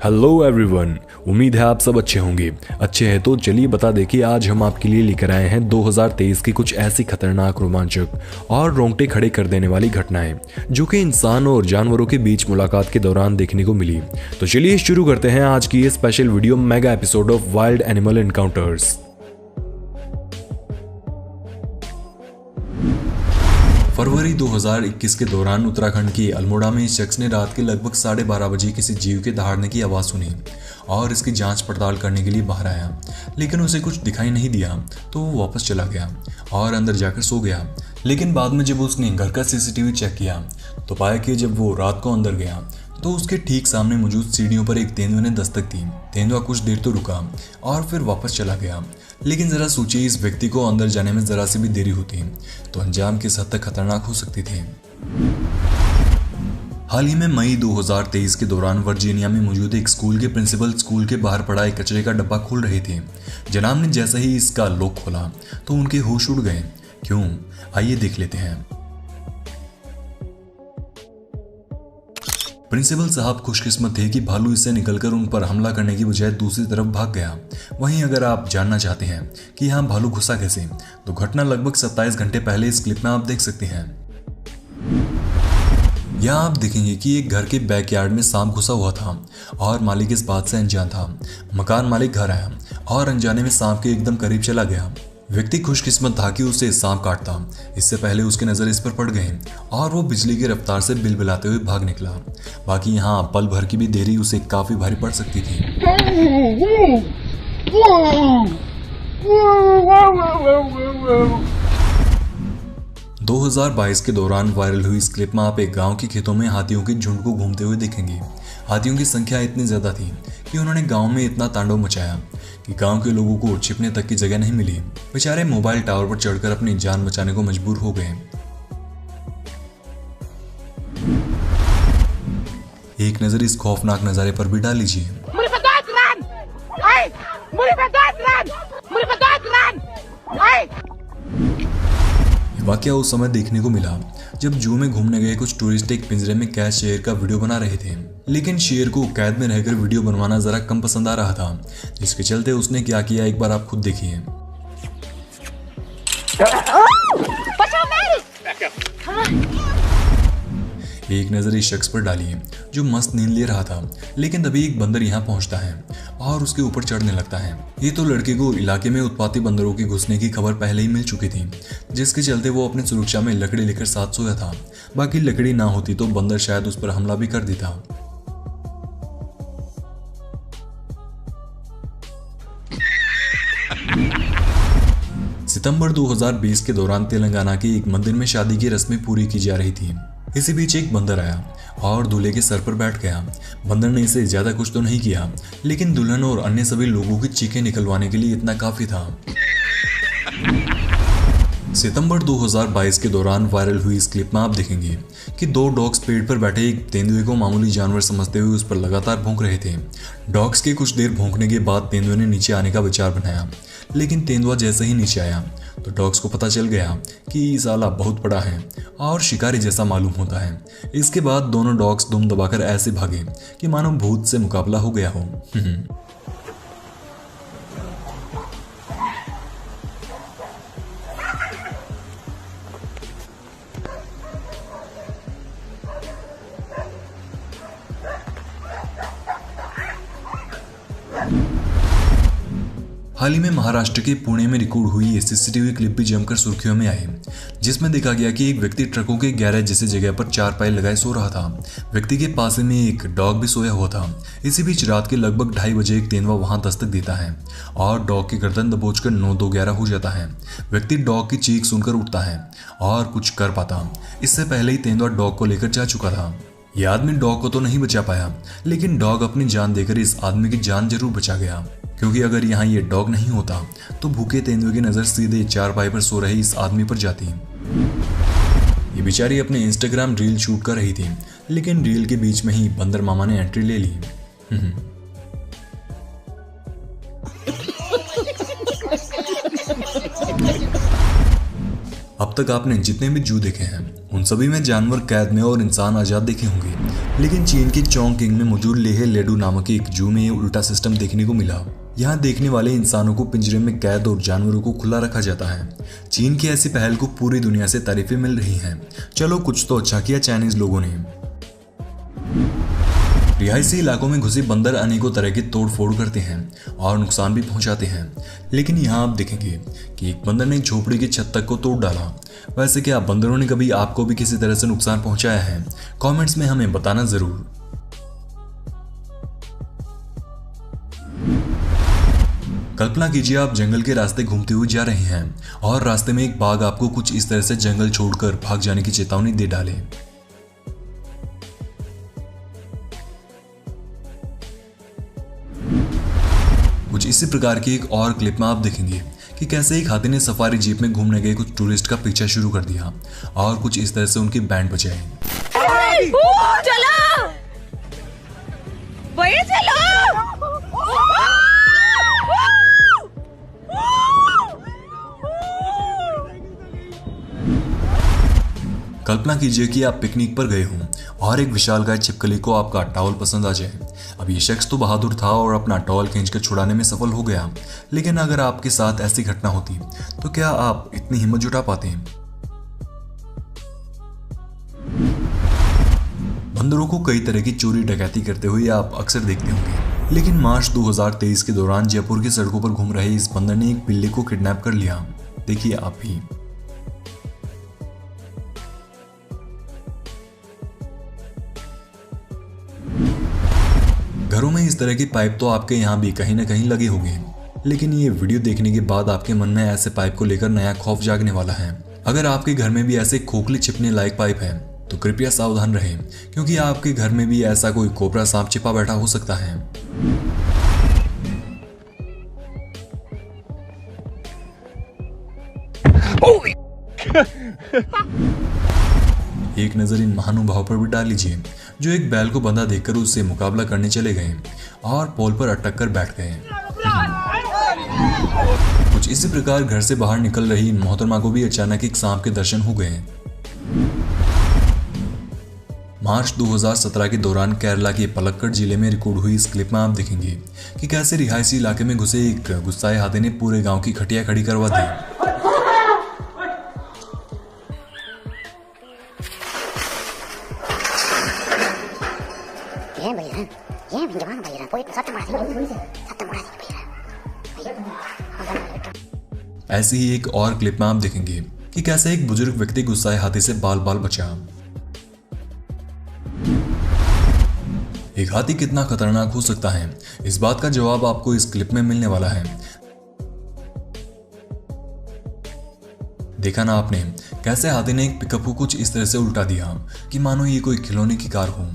Hello everyone, उम्मीद है आप सब अच्छे होंगे। अच्छे हैं तो चलिए बता दें कि आज हम आपके लिए लेकर आए हैं 2023 की कुछ ऐसी खतरनाक, रोमांचक और रोंगटे खड़े कर देने वाली घटनाएं जो कि इंसान और जानवरों के बीच मुलाकात के दौरान देखने को मिली। तो चलिए शुरू करते हैं आज की ये special video mega episode of wild animal encounters. फरवरी 2021 के दौरान उत्तराखंड के अल्मोड़ा में इस शख्स ने रात के लगभग 12:30 बजे किसी जीव के दहाड़ने की आवाज़ सुनी और इसकी जांच पड़ताल करने के लिए बाहर आया, लेकिन उसे कुछ दिखाई नहीं दिया तो वो वापस चला गया और अंदर जाकर सो गया। लेकिन बाद में जब उसने घर का सीसीटीवी चेक किया तो पाया कि जब वो रात को अंदर गया तो उसके ठीक सामने मौजूद सीढ़ियों पर एक तेंदुए ने दस्तक दी। तेंदुआ कुछ देर तो रुका और फिर वापस चला गया। लेकिन जरा सोचिए, इस व्यक्ति को अंदर जाने में जरा सी भी देरी होती तो अंजाम किस हद तक खतरनाक हो सकती थी। हाल ही में मई 2023 के दौरान वर्जीनिया में मौजूद एक स्कूल के प्रिंसिपल स्कूल के बाहर पड़ा एक कचरे का डब्बा खोल रहे थे। जनाब ने जैसे ही इसका लॉक खोला तो उनके होश उड़ गए। क्यों, आइए देख लेते हैं। प्रिंसिपल साहब खुशकिस्मत थे कि भालू इससे निकलकर उन पर हमला करने की बजाय दूसरी तरफ भाग गया। वहीं अगर आप जानना चाहते हैं कि यहाँ भालू घुसा कैसे, तो घटना लगभग 27 घंटे पहले इस क्लिप में आप देख सकते हैं। यहाँ आप देखेंगे कि एक घर के बैकयार्ड में सांप घुसा हुआ था और मालिक इस बात से अनजान था। मकान मालिक घर आया और अनजाने में सांप के एकदम करीब चला गया। व्यक्ति खुशकिस्मत था कि उसे सांप काटता इससे पहले उसकी नज़र इस पर पड़ गई और वो बिजली की रफ्तार से बिलबिलाते हुए भाग निकला। बाकी यहाँ पल भर की भी देरी उसे काफी भारी पड़ सकती थी। 2022 के दौरान वायरल हुई इस क्लिप में आप एक गांव के खेतों में हाथियों के झुंड को घूमते हुए देखेंगे। हाथियों की संख्या इतनी ज्यादा थी कि उन्होंने गांव में इतना तांडव मचाया कि गांव के लोगों को छिपने तक की जगह नहीं मिली। बेचारे मोबाइल टावर पर चढ़कर अपनी जान बचाने को मजबूर हो गए। एक नजर इस खौफनाक नजारे पर भी डाल लीजिए। वाकया उस समय देखने को मिला जब जू में घूमने गए कुछ टूरिस्ट एक पिंजरे में कैद शेर का वीडियो बना रहे थे। लेकिन शेर को कैद में रहकर वीडियो बनवाना जरा कम पसंद आ रहा था, जिसके चलते उसने क्या किया एक बार आप खुद देखिए। एक नजर इस शख्स पर डालिए जो मस्त नींद ले रहा था, लेकिन तभी एक बंदर यहाँ पहुंचता है और उसके ऊपर चढ़ने लगता है। ये तो लड़के को इलाके में उत्पाती बंदरों के घुसने की खबर पहले ही मिल चुकी थी, जिसके चलते वो अपनी सुरक्षा में लकड़ी लेकर साथ सोया था। बाकी लकड़ी ना होती तो बंदर शायद उस पर हमला भी कर देता। सितंबर 2020 के दौरान तेलंगाना के एक मंदिर में शादी की रस्में पूरी की जा रही थी। इसी बीच एक बंदर आया और दूल्हे के सर पर बैठ गया। बंदर ने इसे ज्यादा कुछ तो नहीं किया, लेकिन दुल्हन और अन्य सभी लोगों की चीखें निकलवाने के लिए इतना काफी था। सितंबर 2022 के दौरान वायरल हुई इस क्लिप में आप देखेंगे कि दो डॉग्स पेड़ पर बैठे एक तेंदुए को मामूली जानवर समझते हुए उस पर लगातार भौंक रहे थे। डॉग्स के कुछ देर भौंकने के बाद तेंदुए ने नीचे आने का विचार बनाया, लेकिन तेंदुआ जैसे ही नीचे आया तो डॉग्स को पता चल गया कि साला बहुत बड़ा है और शिकारी जैसा मालूम होता है। इसके बाद दोनों डॉग्स दुम दबाकर ऐसे भागे कि मानो भूत से मुकाबला हो गया हो। हाल ही में महाराष्ट्र के पुणे में रिकॉर्ड हुई ये सीसीटीवी क्लिप भी जमकर सुर्खियों में आई, जिसमें देखा गया कि एक व्यक्ति ट्रकों के गैरेज जैसी जगह पर चारपाई लगाए सो रहा था। व्यक्ति के पास में एक डॉग भी सोया हुआ था। इसी बीच रात के लगभग 2:30 बजे एक तेंदुआ वहां दस्तक देता है और डॉग की गर्दन दबोचकर 9-2-11 हो जाता है। व्यक्ति डॉग की चीख सुनकर उठता है और कुछ कर पाता। इससे पहले ही तेंदुआ डॉग को लेकर जा चुका था। यह आदमी डॉग को तो नहीं बचा पाया, लेकिन डॉग अपनी जान देकर इस आदमी की जान जरूर बचा गया, क्योंकि अगर यहाँ ये डॉग नहीं होता तो भूखे तेंदुए की नजर सीधे चारपाई पर सो रहे इस आदमी पर जाती। ये बेचारी अपने इंस्टाग्राम रील शूट कर रही थी, लेकिन रील के बीच में ही बंदर मामा ने एंट्री ले ली। अब तक आपने जितने भी जू देखे हैं उन उन सभी में जानवर कैद में और इंसान आज़ाद देखे होंगे, लेकिन चीन के चोंगकिंग में मौजूद लेह लेडू नामक एक जू में उल्टा सिस्टम देखने को मिला। यहाँ देखने वाले इंसानों को पिंजरे में कैद और जानवरों को खुला रखा जाता है। चीन की ऐसी पहल को पूरी दुनिया से तारीफें मिल रही हैं। चलो कुछ तो अच्छा किया चाइनीज लोगों ने। रिहायशी इलाकों में घुसे बंदर अनेकों तरह के तोड़ फोड़ करते हैं और नुकसान भी पहुंचाते हैं, लेकिन यहाँ आप देखेंगे कि एक बंदर ने झोपड़ी की छत तक को तोड़ डाला। वैसे क्या बंदरों ने कभी आपको भी किसी तरह से नुकसान पहुंचाया है? कमेंट्स में हमें बताना जरूर। कल्पना कीजिए आप जंगल के रास्ते घूमते हुए जा रहे हैं और रास्ते में एक बाघ आपको कुछ इस तरह से जंगल छोड़कर भाग जाने की चेतावनी दे डाले। कुछ इसी प्रकार की एक और क्लिप में आप देखेंगे कि कैसे एक हाथी ने सफारी जीप में घूमने गए कुछ टूरिस्ट का पीछा शुरू कर दिया और कुछ इस तरह से उनकी बैंड बजाए। चलो भैया चलो। कल्पना कीजिए कि आप पिकनिक पर गए हों और एक विशालकाय छिपकली को आपका टॉवल पसंद आ जाए। अब ये शख्स तो बहादुर था और अपना टॉवल खींचकर छुड़ाने में सफल हो गया, लेकिन अगर आपके साथ ऐसी घटना होती तो क्या आप इतनी हिम्मत जुटा पाते? बंदरों को कई तरह की चोरी डकैती करते हुए आप अक्सर देखते होंगे, लेकिन मार्च 2023 के दौरान जयपुर की सड़कों पर घूम रहे इस बंदर ने एक बिल्ली को किडनैप कर लिया। देखिए आप भी। घरों में इस तरह की पाइप तो आपके यहाँ भी कहीं ना कहीं लगे होंगे, लेकिन ये वीडियो देखने के बाद आपके मन में ऐसे पाइप को लेकर नया खौफ जागने वाला है। अगर आपके घर में भी ऐसे खोखले छिपने लायक पाइप है तो कृपया सावधान रहें, क्योंकि आपके घर में भी ऐसा कोई कोबरा सांप छिपा बैठा हो सकता है। एक नजर इन महानुभाव पर भी डाल लीजिए जो एक बैल को बंधा देखकर उससे मुकाबला करने चले गए और पोल पर अटक कर बैठ गए। कुछ इसी प्रकार घर से बाहर निकल रही इन मोहतरमा को भी अचानक एक सांप के दर्शन हो गए। मार्च 2017 के दौरान केरला के पलक्कड़ जिले में रिकॉर्ड हुई इस क्लिप में आप देखेंगे कि कैसे रिहायशी इलाके में घुसे एक गुस्साए हाथी ने पूरे गांव की खटिया खड़ी करवा दी। ऐसी ही एक और क्लिप में आप देखेंगे कि कैसे एक बुजुर्ग व्यक्ति गुस्साए हाथी से बाल बाल बचा। एक हाथी कितना खतरनाक हो सकता है, इस बात का जवाब आपको इस क्लिप में मिलने वाला है। देखा ना आपने कैसे हाथी ने एक पिकअप को कुछ इस तरह से उल्टा दिया कि मानो ये कोई खिलौने की कार हो।